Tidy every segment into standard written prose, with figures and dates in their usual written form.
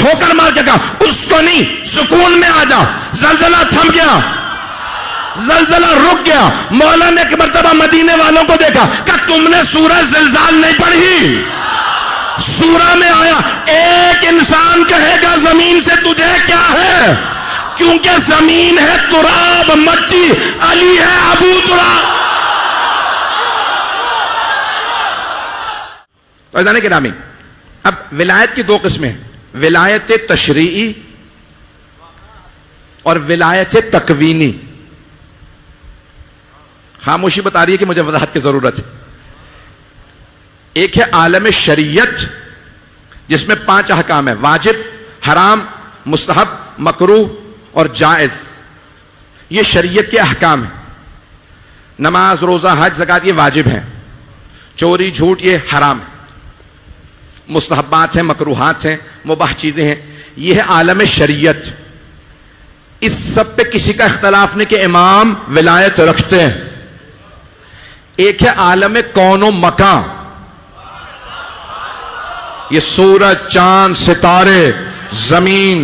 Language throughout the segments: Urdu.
ٹھوکر مار کے کہا اس کو نہیں، سکون میں آ جا. زلزلہ تھم گیا، زلزلہ رک گیا. مولا نے ایک مرتبہ مدینے والوں کو دیکھا کہ تم نے سورہ زلزال نہیں پڑھی. سورہ میں آیا ایک انسان کہے گا زمین سے تجھے کیا ہے، کیونکہ زمین ہے تراب، مٹی، علی ہے ابو تراب. فیضان گرامی، اب ولایت کی دو قسمیں، ولایت تشریعی اور ولایت تکوینی. خاموشی بتا رہی ہے کہ مجھے وضاحت کی ضرورت ہے. ایک ہے عالم شریعت جس میں 5 احکام ہیں، واجب، حرام، مستحب، مکروہ اور جائز. یہ شریعت کے احکام ہیں. نماز، روزہ، حج، زکوٰۃ یہ واجب ہیں. چوری، جھوٹ یہ حرام ہے. مستحبات ہیں، مکروہات ہیں، مباح چیزیں ہیں. یہ ہے عالم شریعت. اس سب پہ کسی کا اختلاف نہیں کہ امام ولایت رکھتے ہیں. ایک ہے عالم کون و مکان. یہ سورج، چاند، ستارے، زمین،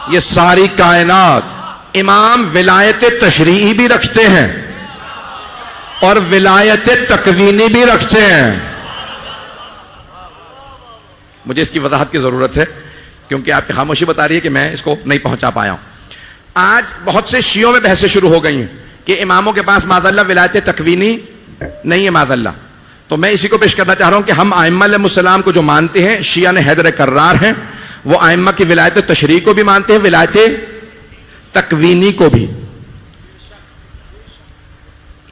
یہ ساری کائنات امام ولایت تشریعی بھی رکھتے ہیں اور ولایت تکوینی بھی رکھتے ہیں. مجھے اس کی وضاحت کی ضرورت ہے کیونکہ آپ کی خاموشی بتا رہی ہے کہ میں اس کو نہیں پہنچا پایا ہوں. آج بہت سے شیعوں میں بحثیں شروع ہو گئی ہیں کہ اماموں کے پاس معاذ اللہ ولایت تکوینی نہیں ہے معاذ اللہ. تو میں اسی کو پیش کرنا چاہ رہا ہوں کہ ہم ائمہ علیہ السلام کو جو مانتے ہیں، شیعہ نے حیدر کرار ہیں، وہ ائمہ کی ولایت تشریع کو بھی مانتے ہیں، ولایت تکوینی کو بھی.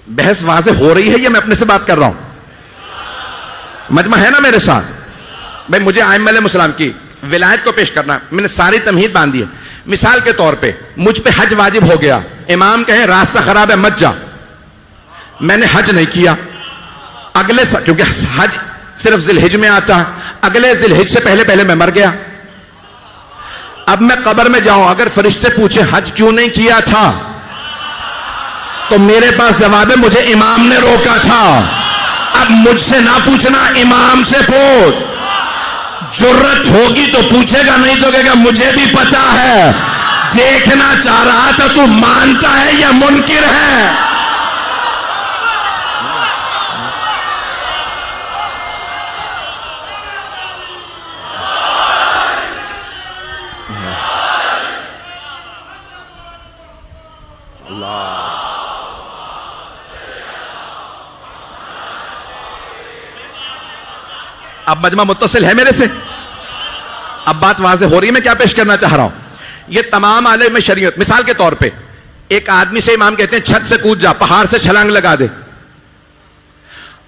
بحث واضح ہو رہی ہے یا میں اپنے سے بات کر رہا ہوں؟ مجمع ہے نا میرے ساتھ؟ بھائی مجھے ائمہ علیہ السلام کی ولایت کو پیش کرنا، میں نے ساری تمہید باندھی ہے. مثال کے طور پہ مجھ پہ حج واجب ہو گیا، امام کہیں راستہ خراب ہے مت جا. میں نے حج نہیں کیا، اگلے کیونکہ حج صرف ذی الحج میں آتا ہے، اگلے ذی الحج سے پہلے میں مر گیا. اب میں قبر میں جاؤں، اگر فرشتے پوچھیں حج کیوں نہیں کیا تھا تو میرے پاس جواب ہے مجھے امام نے روکا تھا. اب مجھ سے نہ پوچھنا، امام سے پوچھ. جرت ہوگی تو پوچھے گا، نہیں تو کہے گا مجھے بھی پتا ہے. دیکھنا چاہ رہا تھا تو مانتا ہے یا منکر ہے. اب مجمع متصل ہے میرے سے؟ اب بات واضح ہو رہی ہے میں کیا پیش کرنا چاہ رہا ہوں. یہ تمام عالم شریعت. مثال کے طور پہ ایک آدمی سے امام کہتے ہیں چھت سے کود جا، پہاڑ سے چھلانگ لگا دے.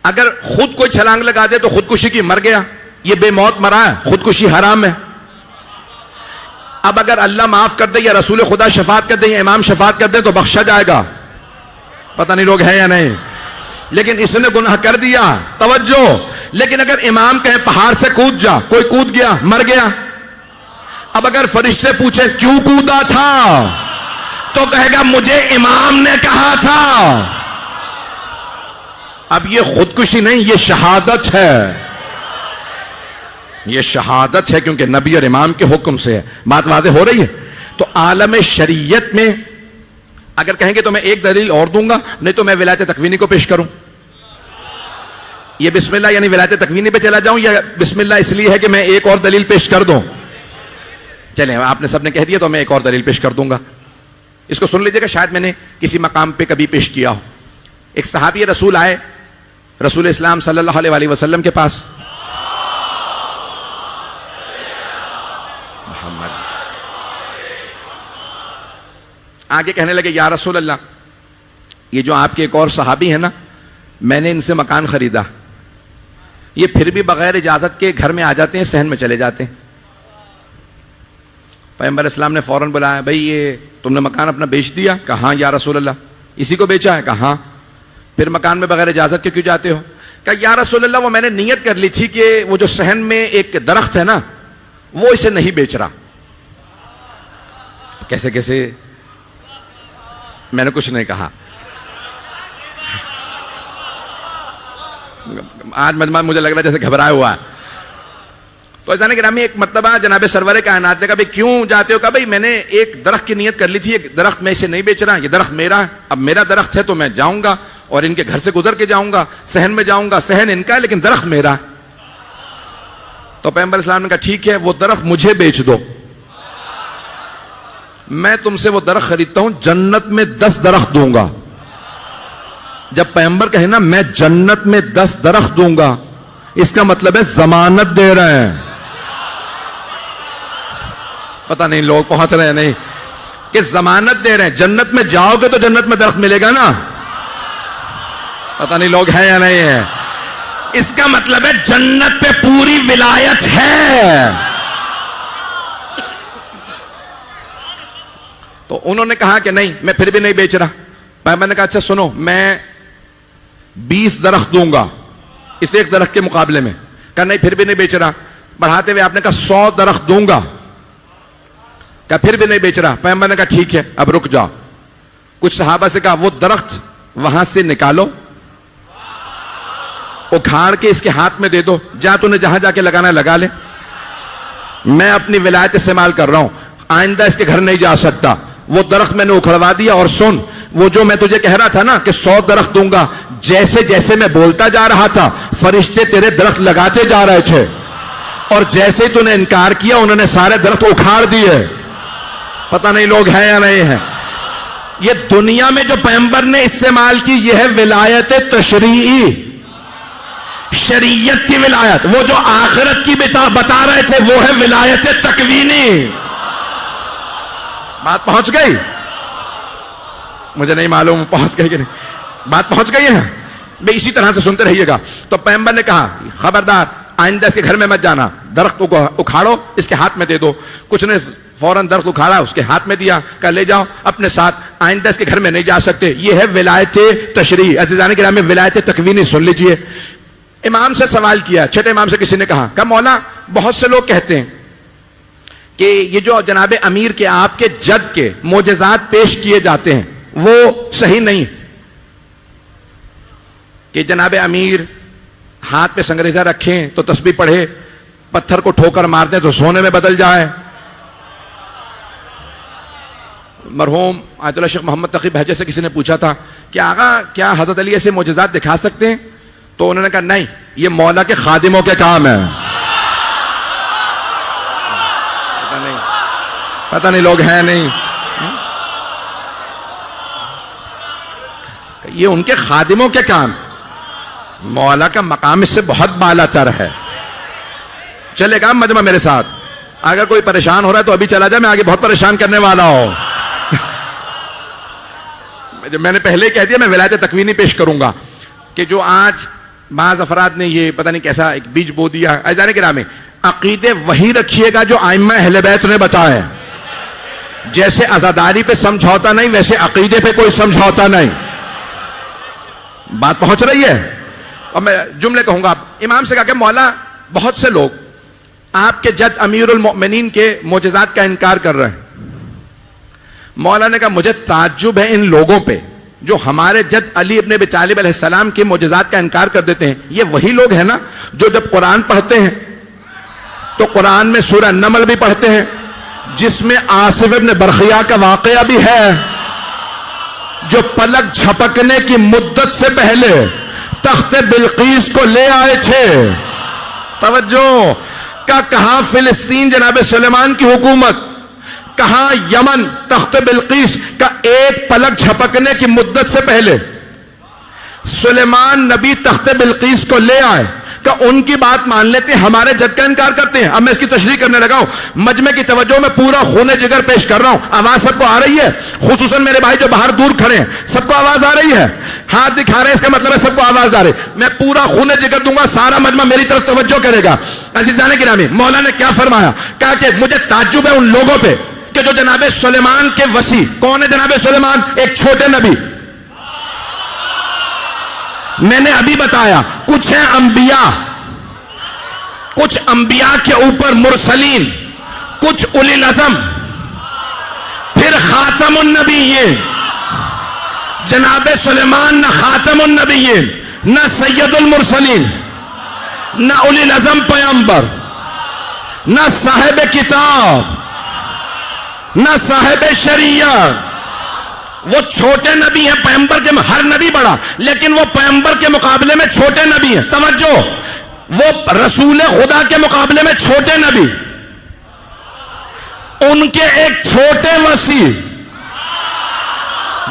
اگر خود کوئی چھلانگ لگا دے تو خودکشی کی، مر گیا، یہ بے موت مرا ہے، خودکشی حرام ہے. اب اگر اللہ معاف کر دے یا رسول خدا شفاعت کر دے یا امام شفاعت کر دے تو بخشا جائے گا. پتہ نہیں لوگ ہیں یا نہیں، لیکن اس نے گناہ کر دیا. توجہ. لیکن اگر امام کہیں پہاڑ سے کود جا، کوئی کود گیا، مر گیا. اب اگر فرشتے پوچھیں کیوں کودا تھا تو کہے گا مجھے امام نے کہا تھا. اب یہ خودکشی نہیں، یہ شہادت ہے. یہ شہادت ہے کیونکہ نبی اور امام کے حکم سے ہے. بات واضح ہو رہی ہے؟ تو عالم شریعت میں اگر کہیں گے تو میں ایک دلیل اور دوں گا، نہیں تو میں ولایت تکوینی کو پیش کروں. یہ بسم اللہ یعنی ولایت تکوینی پہ چلا جاؤں یا بسم اللہ اس لیے ہے کہ میں ایک اور دلیل پیش کر دوں؟ چلیں آپ نے سب نے کہہ دیا تو میں ایک اور دلیل پیش کر دوں گا. اس کو سن لیجئے گا، شاید میں نے کسی مقام پہ کبھی پیش کیا ہو. ایک صحابی رسول آئے رسول اسلام صلی اللہ علیہ وسلم کے پاس. محمد آگے کہنے لگے یا رسول اللہ، یہ جو آپ کے ایک اور صحابی ہیں نا، میں نے ان سے مکان خریدا، یہ پھر بھی بغیر اجازت کے گھر میں آ جاتے ہیں، صحن میں چلے جاتے ہیں. پیغمبر اسلام نے فوراً بلایا، بھئی یہ تم نے مکان اپنا بیچ دیا؟ کہا ہاں یا رسول اللہ. اسی کو بیچا ہے؟ کہا ہاں. پھر مکان میں بغیر اجازت کے کیوں جاتے ہو؟ کہا یا رسول اللہ وہ میں نے نیت کر لی تھی کہ وہ جو صحن میں ایک درخت ہے نا وہ اسے نہیں بیچ رہا. کیسے کیسے؟ میں نے کچھ نہیں کہا. آج مجمع مجھے لگ رہا ہے جیسے گھبرایا ہوا ہے. تو جانے گرامی ایک مرتبہ جناب سرور کائنات نے کہا بھائی کیوں جاتے ہو؟ کہا بھائی میں نے ایک درخت کی نیت کر لی تھی، ایک درخت میں اسے نہیں بیچ رہا، یہ درخت میرا ہے، اب میرا درخت ہے تو میں جاؤں گا اور ان کے گھر سے گزر کے جاؤں گا، صحن میں جاؤں گا، صحن ان کا ہے لیکن درخت میرا ہے۔ تو پیغمبر اسلام نے کہا ٹھیک ہے وہ درخت مجھے بیچ دو، میں تم سے وہ درخت خریدتا ہوں، جنت میں 10 درخت دوں گا۔ جب پیغمبر کہے نا میں جنت میں 10 درخت دوں گا، اس کا مطلب ہے ضمانت دے رہے ہیں۔ پتہ نہیں لوگ پہنچ رہے ہیں نہیں کہ ضمانت دے رہے ہیں، جنت میں جاؤ گے تو جنت میں درخت ملے گا نا۔ پتہ نہیں لوگ ہیں یا نہیں ہے۔ اس کا مطلب ہے جنت پہ پوری ولایت ہے۔ تو انہوں نے کہا کہ نہیں میں پھر بھی نہیں بیچ رہا۔ پیغمبر نے کہا اچھا سنو میں 20 درخت دوں گا اس ایک درخت کے مقابلے میں۔ کہا نہیں پھر بھی نہیں بیچ رہا۔ بڑھاتے ہوئے آپ نے کہا 100 درخت دوں گا۔ کہا پھر بھی نہیں بیچ رہا۔ پیغمبر نے کہا ٹھیک ہے اب رک جاؤ۔ کچھ صحابہ سے کہا وہ درخت وہاں سے نکالو، اکھاڑ کے اس کے ہاتھ میں دے دو، جا تو نے جہاں جا کے لگانا ہے لگا لے، میں اپنی ولایت استعمال کر رہا ہوں، آئندہ اس کے گھر نہیں جا سکتا۔ وہ درخت میں نے اکھڑوا دیا۔ اور سن وہ جو میں تجھے کہہ رہا تھا نا کہ 100 درخت دوں گا، جیسے جیسے میں بولتا جا رہا تھا فرشتے تیرے درخت لگاتے جا رہے تھے، اور جیسے ہی تو نے انکار کیا انہوں نے سارے درخت اکھاڑ دیے۔ پتہ نہیں لوگ ہیں یا نہیں ہیں۔ یہ دنیا میں جو پیغمبر نے استعمال کی یہ ہے ولایت تشریعی، شریعت کی ولایت۔ وہ جو آخرت کی بتا رہے تھے وہ ہے ولایت تکوینی۔ بات پہنچ گئی؟ مجھے نہیں معلوم پہنچ گئی کہ نہیں۔ بات پہنچ گئی ہے بھئی، اسی طرح سے سنتے رہیے گا۔ تو پیغمبر نے کہا خبردار آئندہ اس کے گھر میں مت جانا، درخت کو اکھاڑو اس کے ہاتھ میں دے دو۔ کچھ نے فوراً درخت اکھاڑا اس کے ہاتھ میں دیا، کہا لے جاؤ اپنے ساتھ، آئندہ اس کے گھر میں نہیں جا سکتے۔ یہ ہے ولایت تشریعی۔ عزیزان کرام ولایت تکوینی سن لیجئے۔ امام سے سوال کیا، چھٹے امام سے کسی نے کہا مولا بہت سے لوگ کہتے ہیں کہ یہ جو جناب امیر کے آپ کے جد کے معجزات پیش کیے جاتے ہیں وہ صحیح نہیں، کہ جناب امیر ہاتھ پہ سنگریزہ رکھیں تو تسبیح پڑھے، پتھر کو ٹھوکر مار دیں تو سونے میں بدل جائے۔ مرحوم آیت اللہ شیخ محمد تقی بہجت سے کسی نے پوچھا تھا کہ آقا کیا حضرت علی ایسے معجزات دکھا سکتے ہیں؟ تو انہوں نے کہا نہیں، یہ مولا کے خادموں کے کام ہے۔ پتہ نہیں لوگ ہیں نہیں، یہ ان کے خادموں کے کام۔ مولا کا مقام اس سے بہت بالا تر ہے۔ چلے گا مجمع میرے ساتھ؟ اگر کوئی پریشان ہو رہا ہے تو ابھی چلا جائے، میں آگے بہت پریشان کرنے والا ہوں۔ میں نے پہلے کہہ دیا میں ولایت تکوینی پیش کروں گا، کہ جو آج بعض افراد نے یہ پتہ نہیں کیسا ایک بیج بو دیا۔ عزیزان گرامی عقیدے وہی رکھیے گا جو ائمہ اہل بیت نے بتائے۔ جیسے عزاداری پہ سمجھوتا نہیں ویسے عقیدے پہ کوئی سمجھوتا نہیں۔ بات پہنچ رہی ہے؟ اور میں جملے کہوں گا۔ امام سے کہا کہ مولا بہت سے لوگ آپ کے جد امیر المؤمنین کے معجزات کا انکار کر رہے ہیں۔ مولا نے کہا مجھے تعجب ہے ان لوگوں پہ جو ہمارے جد علی ابن ابی طالب علیہ السلام کے معجزات کا انکار کر دیتے ہیں۔ یہ وہی لوگ ہیں نا جو جب قرآن پڑھتے ہیں تو قرآن میں سورہ نمل بھی پڑھتے ہیں جس میں آصف ابن برخیہ کا واقعہ بھی ہے، جو پلک جھپکنے کی مدت سے پہلے تخت بلقیس کو لے آئے تھے۔ توجہ، کہاں فلسطین جناب سلیمان کی حکومت، کہاں یمن تخت بلقیس کا ایک پلک جھپکنے کی مدت سے پہلے سلیمان نبی تخت بلقیس کو لے آئے کہ ان کی بات مان لیتے ہیں، ہمارے جد کا انکار کرتے ہیں۔ اب میں اس کی تشریح کرنے لگا ہوں، مجمع کی توجہ میں پورا خون جگر پیش کر رہا ہوں۔ آواز سب کو آ رہی ہے؟ خصوصاً میرے بھائی جو باہر دور کھڑے ہیں، سب کو آواز آ رہی ہے؟ ہاتھ دکھا رہے ہیں، اس کا مطلب ہے سب کو آواز آ رہی ہے۔ میں پورا خون جگر دوں گا، سارا مجمع میری طرف توجہ کرے گا۔ عزیزان گرامی مولا نے کیا فرمایا؟ کہا کہ مجھے تعجب ہے ان لوگوں پہ کہ جو جناب سلیمان کے وسیع، کون ہے جناب سلیمان؟ ایک چھوٹے نبی، میں نے ابھی بتایا کچھ ہیں انبیاء، کچھ انبیاء کے اوپر مرسلین، کچھ اولی العزم، پھر خاتم النبیین۔ جناب سلیمان نہ خاتم النبیین، نہ سید المرسلین، نہ اولی العزم پیغمبر، نہ صاحب کتاب نہ صاحب شریعت. وہ چھوٹے نبی ہیں پیغمبر کے، ہر نبی بڑا لیکن وہ پیغمبر کے مقابلے میں چھوٹے نبی ہیں. توجہ، وہ رسول خدا کے مقابلے میں چھوٹے نبی، ان کے ایک چھوٹے وسیع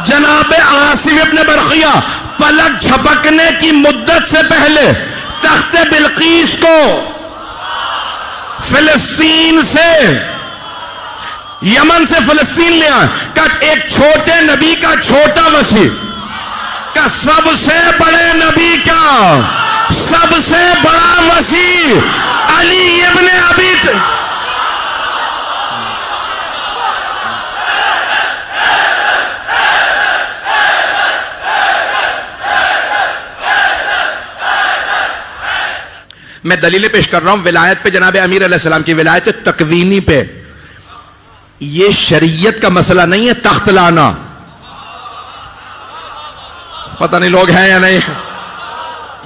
جناب عاصم ابن برقیہ پلک جھپکنے کی مدت سے پہلے تخت بلقیس کو فلسطین سے، یمن سے فلسطین لے آئے. کہ ایک چھوٹے نبی کا چھوٹا وسیع کا سب سے بڑے نبی کا سب سے بڑا وسیع علی ابن ابی میں دلیلیں پیش کر رہا ہوں ولایت پہ، جناب امیر علیہ السلام کی ولایت تکوینی پہ. یہ شریعت کا مسئلہ نہیں ہے تخت لانا. پتہ نہیں لوگ ہیں یا نہیں.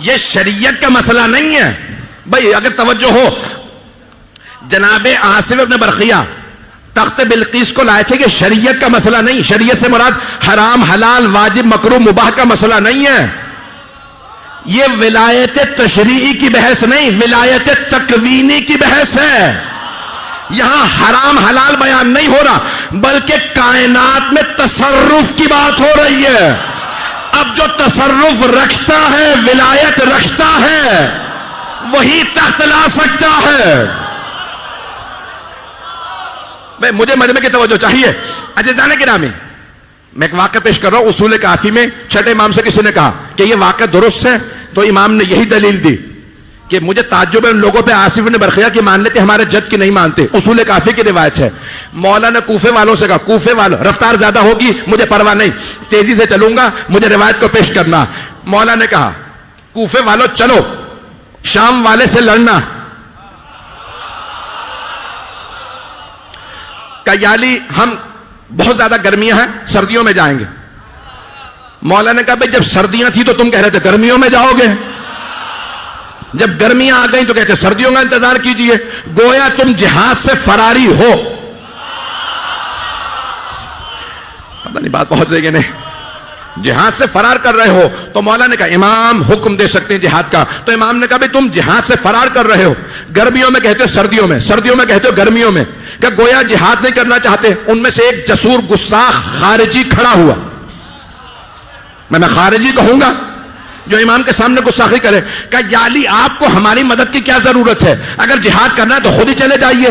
یہ شریعت کا مسئلہ نہیں ہے بھائی. اگر توجہ ہو، جناب عاصم ابن برقیہ تخت بلقیس کو لائے تھے کہ شریعت کا مسئلہ نہیں. شریعت سے مراد حرام حلال واجب مکروہ مباح کا مسئلہ نہیں ہے. یہ ولایت تشریعی کی بحث نہیں، ولایت تکوینی کی بحث ہے. یہاں حرام حلال بیان نہیں ہو رہا بلکہ کائنات میں تصرف کی بات ہو رہی ہے. اب جو تصرف رکھتا ہے، ولایت رکھتا ہے، وہی تخت لا سکتا ہے. مجھے مجمع کی توجہ چاہیے. عزیزان گرامی، میں ایک واقعہ پیش کر رہا ہوں. اصول کافی میں چھٹے امام سے کسی نے کہا کہ یہ واقعہ درست ہے تو امام نے یہی دلیل دی کہ مجھے تعجب ہے ان لوگوں پہ عاصم بن برقیہ کی مان لیتے، ہمارے جد کی نہیں مانتے. اصول کافی کی روایت ہے. مولا نے کوفے والوں سے کہا، کوفے والوں رفتار زیادہ ہوگی مجھے پرواہ نہیں، تیزی سے چلوں گا، مجھے روایت کو پیش کرنا. مولا نے کہا کوفے والوں چلو شام والے سے لڑنا. کہ یالی ہم بہت زیادہ گرمیاں ہیں، سردیوں میں جائیں گے. مولا نے کہا بھئی جب سردیاں تھی تو تم کہہ رہے تھے گرمیوں میں جاؤ گے، جب گرمیاں آ گئیں تو کہتے سردیوں کا انتظار کیجئے. گویا تم جہاد سے فراری ہو. پتہ نہیں بات پہنچ رہی کہ نہیں. جہاد سے فرار کر رہے ہو تو مولا نے کہا امام حکم دے سکتے ہیں جہاد کا. تو امام نے کہا بھئی تم جہاد سے فرار کر رہے ہو، گرمیوں میں کہتے ہو سردیوں میں، سردیوں میں کہتے ہو گرمیوں میں. کہ گویا جہاد نہیں کرنا چاہتے. ان میں سے ایک جسور گستاخ خارجی کھڑا ہوا. میں خارجی کہوں گا جو امام کے سامنے گستاخی کرے. کہ یالی آپ کو ہماری مدد کی کیا ضرورت ہے، اگر جہاد کرنا ہے تو خود ہی چلے جائیے.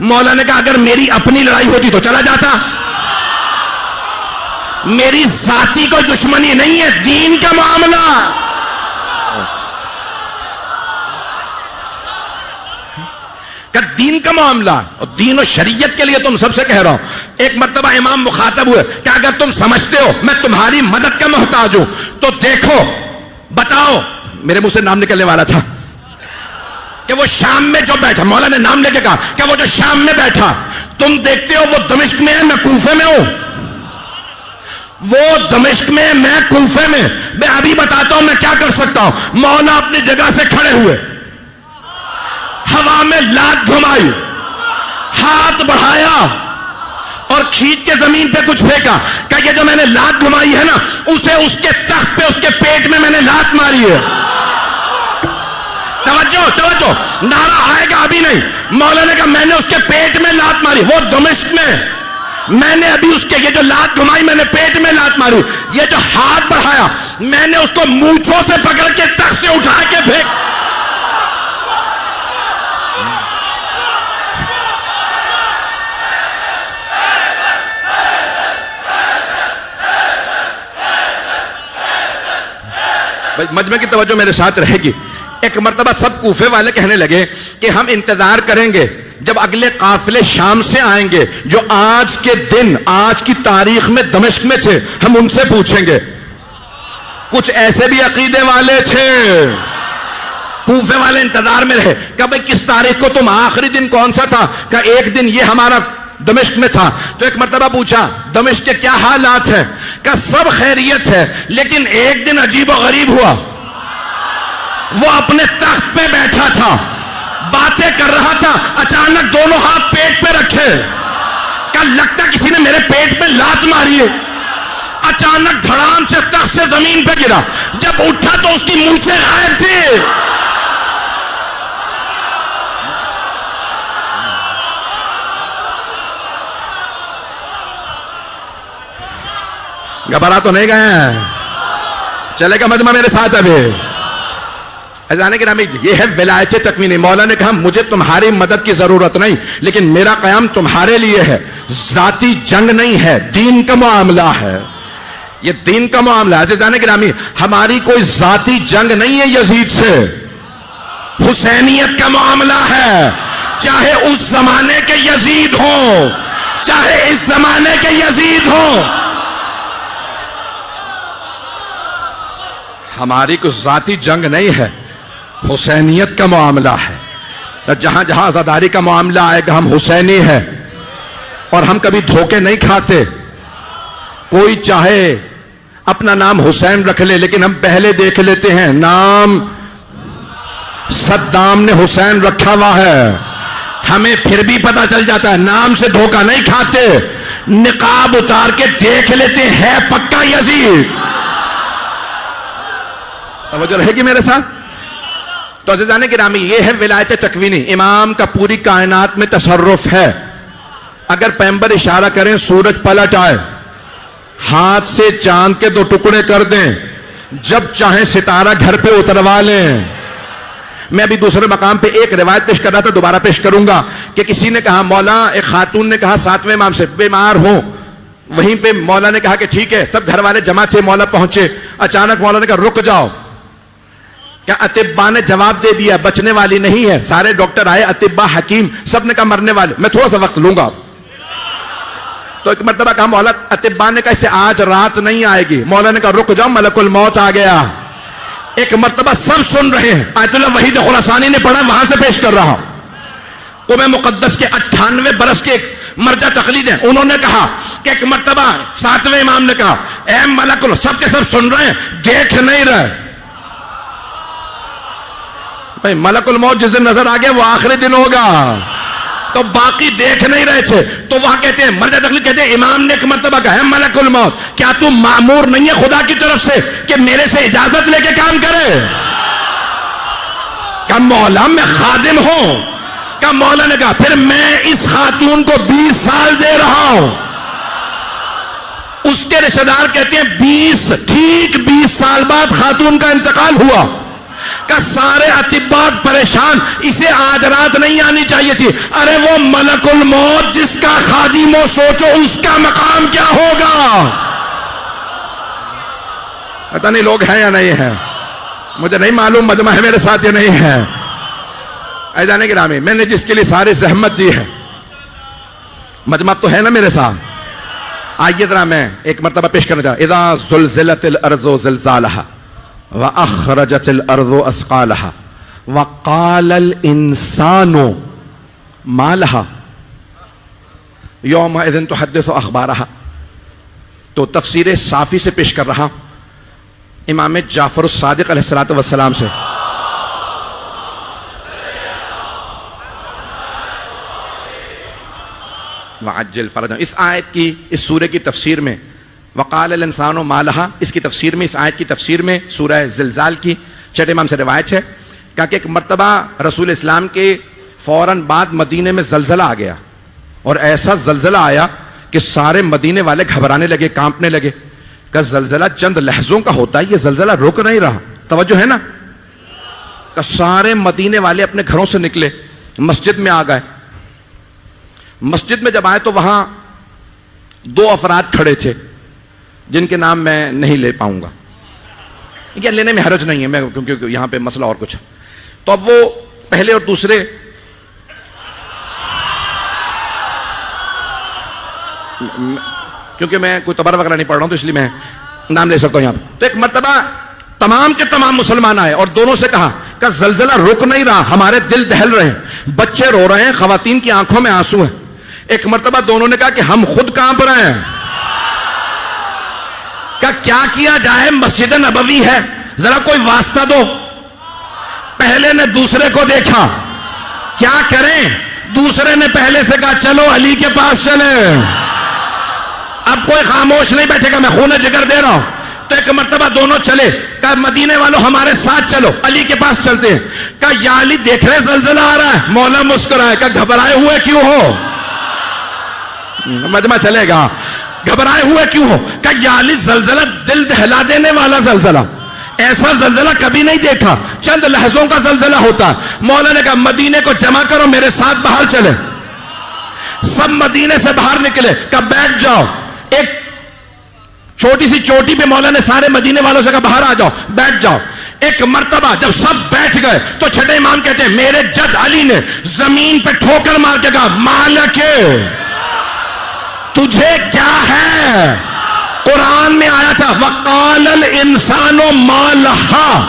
مولا نے کہا اگر میری اپنی لڑائی ہوتی تو چلا جاتا. میری ذاتی کوئی دشمنی نہیں ہے، دین کا معاملہ. کہ دین کا معاملہ اور دین و شریعت کے لیے تم سب سے کہہ رہا ہوں. ایک مرتبہ امام مخاطب ہوئے کہ اگر تم سمجھتے ہو میں تمہاری مدد کا محتاج ہوں تو دیکھو بتاؤ. میرے منہ سے نام نکلنے والا تھا کہ وہ شام میں جو بیٹھا، مولا نے نام لے کے کہا کہ وہ جو شام میں بیٹھا تم دیکھتے ہو وہ دمشق میں ہے، میں کوفے میں ہوں. وہ دمشق میں، میں کوفے میں. میں ابھی بتاتا ہوں میں کیا کر سکتا ہوں. مولا اپنی جگہ سے کھڑے ہوئے، ہوا میں لات گھمائی، ہاتھ بڑھایا اور کھینچ کے زمین پہ کچھ پھینکا. کہ یہ جو میں نے لات گھمائی ہے نا، اسے اس کے تخت پہ، اس کے پیٹ میں نے لات ماری ہے. توجہ توجہ، نعرہ آئے گا ابھی نہیں. مولا نے کہا میں نے اس کے پیٹ میں لات ماری. وہ دمشق میں نے ابھی اس کے یہ جو لات گھمائی میں نے پیٹ میں لات ماری. یہ جو ہاتھ بڑھایا میں نے اس کو مونچھوں سے پکڑ کے تخت سے اٹھا کے پھینک. مجمع کی توجہ میرے ساتھ رہے گی. ایک مرتبہ سب کوفے والے کہنے لگے کہ ہم انتظار کریں گے جب اگلے قافلے شام سے آئیں گے جو آج کے دن، آج کی تاریخ میں دمشق میں تھے، ہم ان سے پوچھیں گے. کچھ ایسے بھی عقیدے والے تھے. کوفے والے انتظار میں رہے کہ بھئی کس تاریخ کو تم، آخری دن کون سا تھا؟ کہ ایک دن یہ ہمارا دمشق میں تھا. تو ایک مرتبہ پوچھا دمشق کے کیا حالات ہیں؟ کہ سب خیریت ہے لیکن ایک دن عجیب و غریب ہوا. وہ اپنے تخت پہ بیٹھا تھا، باتیں کر رہا تھا، اچانک دونوں ہاتھ پیٹ پہ رکھے، کہا لگتا کسی نے میرے پیٹ پہ لات ماری ہے۔ اچانک دھڑام سے تخت سے زمین پہ گرا، جب اٹھا تو اس کی مونچھیں غائب تھی۔ گھبرا تو نہیں گئے ہیں؟ چلے گا مجمع میرے ساتھ ابھی؟ عزیزان گرامی، یہ ہے ولایت تکوینی۔ مولا نے کہا مجھے تمہاری مدد کی ضرورت نہیں، لیکن میرا قیام تمہارے لیے ہے، ذاتی جنگ نہیں ہے، دین کا معاملہ ہے، یہ دین کا معاملہ ہے۔ عزیزان گرامی، ہماری کوئی ذاتی جنگ نہیں ہے یزید سے، حسینیت کا معاملہ ہے، چاہے اس زمانے کے یزید ہوں، چاہے اس زمانے کے یزید ہوں، ہماری کوئی ذاتی جنگ نہیں ہے، حسینیت کا معاملہ ہے۔ جہاں جہاں عزاداری کا معاملہ آئے گا ہم حسینی ہیں، اور ہم کبھی دھوکے نہیں کھاتے۔ کوئی چاہے اپنا نام حسین رکھ لے، لیکن ہم پہلے دیکھ لیتے ہیں نام صدام نے حسین رکھا ہوا ہے، ہمیں پھر بھی پتا چل جاتا ہے، نام سے دھوکہ نہیں کھاتے، نقاب اتار کے دیکھ لیتے ہیں پکا یزید۔ توجہ رہے گی میرے ساتھ؟ تو عزیزان گرامی، یہ ہے ولایت تکوینی۔ امام کا پوری کائنات میں تصرف ہے۔ اگر پیغمبر اشارہ کریں سورج پلٹ آئے، ہاتھ سے چاند کے 2 ٹکڑے کر دیں، جب چاہیں ستارہ گھر پہ اتروا لیں۔ میں ابھی دوسرے مقام پہ ایک روایت پیش کر رہا تھا، دوبارہ پیش کروں گا، کہ کسی نے کہا مولا، ایک خاتون نے کہا 7ویں امام سے بیمار ہوں، وہیں پہ مولا نے کہا کہ ٹھیک ہے، سب گھر والے جمع سے مولا پہنچے۔ اچانک مولا نے کہا رک جاؤ، کیا اطباء نے جواب دے دیا بچنے والی نہیں ہے، سارے ڈاکٹر آئے، اطباء حکیم سب نے کہا مرنے والے، میں تھوڑا سا وقت لوں گا۔ تو ایک مرتبہ کہا مولا، اطباء نے کہا اسے آج رات نہیں آئے گی، مولا نے کہا رک جاؤ، ملک الموت آ گیا۔ ایک مرتبہ سب سن رہے ہیں، آیت اللہ وحید خراسانی نے پڑھا، وہاں سے پیش کر رہا۔ قم مقدس کے 98 برس کے ایک مرجع تقلید ہیں، انہوں نے کہا کہ ایک مرتبہ 7ویں امام نے کہا اے ملک الموت، سب کے سب سن رہے ہیں، دیکھ نہیں رہے۔ ملک الموت جس دن نظر آ گیا وہ آخری دن ہوگا، تو باقی دیکھ نہیں رہے تھے۔ تو وہاں کہتے ہیں مرجع تقلید کہتے ہیں امام نے ایک مرتبہ کہا ہے ملک الموت، کیا تو مامور نہیں ہے خدا کی طرف سے کہ میرے سے اجازت لے کے کام کرے؟ کہ مولا میں خادم ہوں۔ کہ مولا نے کہا پھر میں اس خاتون کو 20 سال دے رہا ہوں۔ اس کے رشتہ دار کہتے ہیں 20 سال بعد خاتون کا انتقال ہوا۔ کہ سارے اطباء پریشان، اسے آج رات نہیں آنی چاہیے تھی۔ ارے وہ ملک الموت جس کا خادم ہو، سوچو اس کا مقام کیا ہوگا۔ پتہ نہیں لوگ ہیں یا نہیں ہیں، مجھے نہیں معلوم مجمع ہے میرے ساتھ یا نہیں ہے۔ عزیزان گرامی، میں نے جس کے لیے ساری زحمت دی ہے، مجمع تو ہے نا میرے ساتھ؟ آئیے ذرا میں ایک مرتبہ پیش کرنا چاہتا ہوں۔ اذا زلزلت الارض زلزالها وَأَخْرَجَتِ الْأَرْضُ أَثْقَالَهَا وَقَالَ الْإِنسَانُ مَا لَهَا يَوْمَئِذٍ تُحَدِّثُ أَخْبَارَهَا۔ تو تفسیر صافی سے پیش کر رہا امام جعفر الصادق علیہ السلام سے۔ وَعَجِّلْ فَرَجًا، اس آیت کی، اس سورہ کی تفسیر میں وقال الانسان ما لها، اس کی تفسیر میں، اس آیت کی تفسیر میں سورہ زلزال کی 6 امام سے روایت ہے کہ ایک مرتبہ رسول اسلام کے فوراً بعد مدینے میں زلزلہ آ گیا، اور ایسا زلزلہ آیا کہ سارے مدینے والے گھبرانے لگے، کانپنے لگے۔ کہ زلزلہ چند لحظوں کا ہوتا ہے، یہ زلزلہ رک نہیں رہا، توجہ ہے نا؟ کہ سارے مدینے والے اپنے گھروں سے نکلے، مسجد میں آ گئے۔ مسجد میں جب آئے تو وہاں 2 افراد کھڑے تھے جن کے نام میں نہیں لے پاؤں گا، یہ لینے میں حرج نہیں ہے، میں کیونکہ یہاں پہ مسئلہ اور کچھ ہے۔ تو اب وہ پہلے اور دوسرے کیونکہ میں کوئی تبر وغیرہ نہیں پڑھ رہا ہوں تو اس لیے میں نام لے سکتا ہوں یہاں پہ۔ تو ایک مرتبہ تمام کے تمام مسلمان آئے اور دونوں سے کہا کہ زلزلہ رک نہیں رہا، ہمارے دل دہل رہے ہیں، بچے رو رہے ہیں، خواتین کی آنکھوں میں آنسو ہیں۔ ایک مرتبہ دونوں نے کہا کہ ہم خود کانپ رہے ہیں، کیا کیا جائے، مسجد نبوی ہے، ذرا کوئی واسطہ دو۔ پہلے نے دوسرے کو دیکھا، کیا کریں؟ دوسرے نے پہلے سے کہا چلو علی کے پاس چلے. اب کوئی خاموش نہیں بیٹھے گا, میں خون جگر دے رہا ہوں. تو ایک مرتبہ دونوں چلے, کہا مدینے والوں ہمارے ساتھ چلو, علی کے پاس چلتے ہیں. کہا یا علی دیکھ رہے زلزلہ آ رہا ہے. مولا مسکرائے, کہا گھبرائے ہوئے کیوں ہو؟ مجمع چلے گا, گھبرائے ہوئے کیوں ہو؟ کہا یا علی زلزلہ دل دہلا دینے والا زلزلہ, ایسا زلزلہ کبھی نہیں دیکھا, چند لحظوں کا زلزلہ ہوتا. مولا نے کہا مدینے کو جمع کرو, میرے ساتھ باہر چلے. سب مدینے سے باہر نکلے. کہا بیٹھ جاؤ. ایک چھوٹی سی چوٹی پہ مولا نے سارے مدینے والوں سے کہا باہر آ جاؤ, بیٹھ جاؤ. ایک مرتبہ جب سب بیٹھ گئے تو چھٹے امام کہتے ہیں میرے جد علی نے زمین پہ ٹھوکر مار کے کہا مالک تجھے کیا ہے؟ قرآن میں آیا تھا وَقَالَ الْإِنسَانُ مَا لَهَا,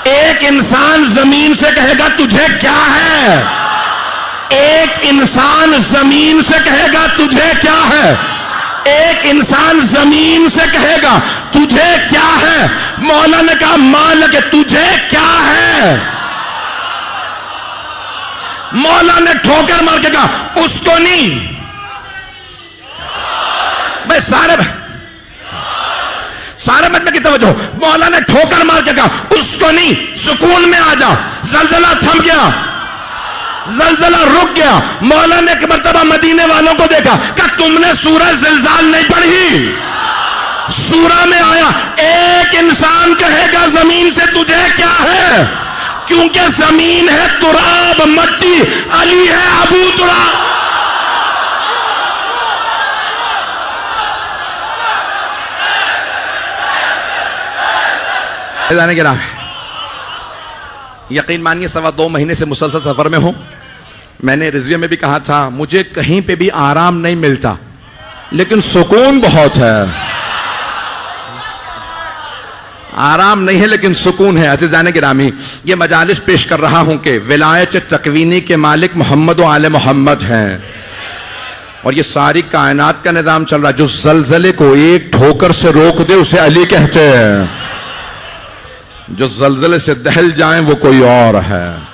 ایک انسان زمین سے کہے گا تجھے کیا ہے؟ ایک انسان زمین سے کہے گا تجھے کیا ہے؟ ایک انسان زمین سے کہے گا تجھے کیا ہے؟ مولا نے کہا مالک تجھے کیا ہے؟ مولا نے ٹھوکر مار کے کہا اس کو نہیں. بھائی سارے مجمع کی توجہ. مولا نے ٹھوکر مار کے کہا اس کو نہیں, سکون میں آ جا. زلزلہ تھم گیا, زلزلہ رک گیا. مولا نے ایک مرتبہ مدینے والوں کو دیکھا, کہ تم نے سورہ زلزال نہیں پڑھی؟ سورہ میں آیا ایک انسان کہے گا زمین سے تجھے کیا ہے, کیونکہ زمین ہے تراب مٹی, علی ہے ابو تراب. یقین مانیے 2.25 مہینے سے مسلسل سفر میں ہوں. میں نے رضویہ میں بھی کہا تھا مجھے کہیں پہ بھی آرام نہیں ملتا, لیکن سکون بہت ہے. آرام نہیں ہے لیکن سکون ہے. عزیزان گرامی, یہ مجالس پیش کر رہا ہوں کہ ولایت تکوینی کے مالک محمد و آل محمد ہیں, اور یہ ساری کائنات کا نظام چل رہا ہے. جو زلزلے کو ایک ٹھوکر سے روک دے اسے علی کہتے ہیں, جو زلزلے سے دہل جائیں وہ کوئی اور ہے.